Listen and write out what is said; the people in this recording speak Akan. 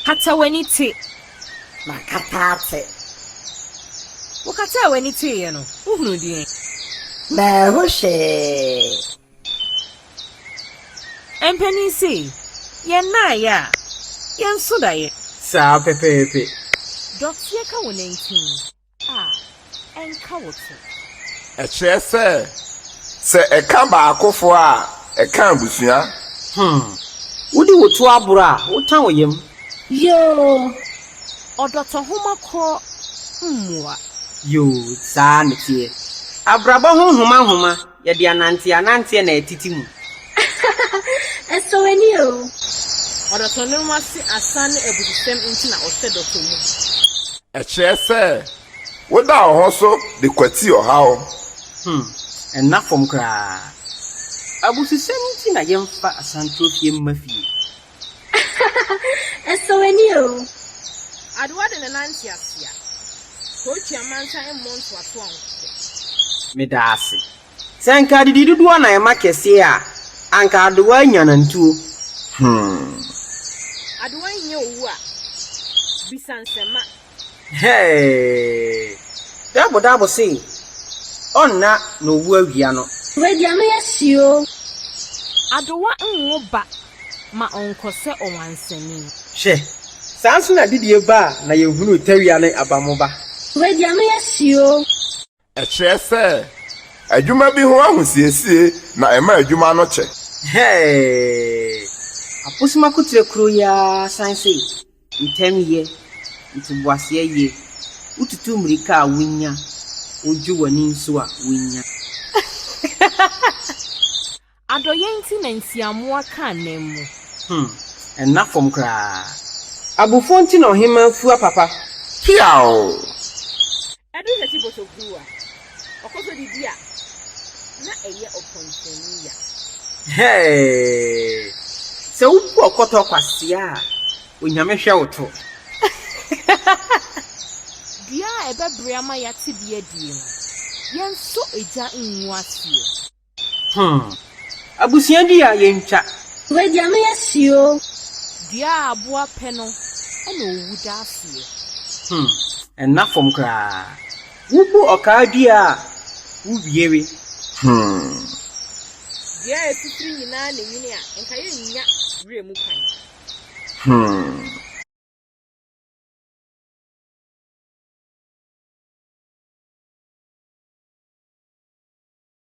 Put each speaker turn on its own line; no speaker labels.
Kata weni te.
Ma katate.
Wakata weni te ye no. Uhunu di.
Na hoshe.
Empeni si. Ye na ya. Yen soda ye.
Sa pepepe.
Dotie ka wo 19. Enka wo to.
Eche se eka baakofo a eka abusua.
Wodi wotu abura, wotan oyem.
Yo.
Odoto homa ko mmua.
Yo, sa netie. Abraba homa ye de anante na etiti mu.
Eso eni o.
Odoto no ma si asane ebudisem nti na osedoto mu.
Eche se woda ho so de kwati ohawo.
Enna fom kra. Abusisem nti na yemfa asantofie mmafie.
Eso eni o.
Adwa de nanti asia. Kochi amansa emmonto ato anko.
Medase. Sanka didi dudu na ema kese a anka adwa nya nantuo.
Adwa nya owu a bisansema.
Hey. Dabo say. Onna no wu awia no.
Wedi ama yasio.
Adwa nwo ba ma onkose owansani.
Hwe. Sansu na didi eba na yehunu tawia ne abamoba.
Wedi ama yasio.
Eche se adwuma bi ho ahosiesie na ema adwuma no che.
Hey. Aposima kutire kro ya sanse. Ntamiye. Ntubuase ye. Ututu mrika a wunya. Oju wani nso a wunya.
Adoyenti na nsiamu aka nemu.
Enna fom kra. Abufo nti na ohima fua papa.
Piao.
Edu se tiboto gruwa. Okoso didi a na eye opontani ya.
Hey. Se upu okoto kwase a onyame hwe woto.
Dia ebebre ama yate bia die no. Yenso eja nwu asie.
Abusia di a yentwa.
Wedi ama yasio.
Dia aboa pe no ena owu da asie.
Enna fom kra. Wubu okadi a wubiewe.
Dia efifiri nyina na nyini a enka ye nya remu kwan.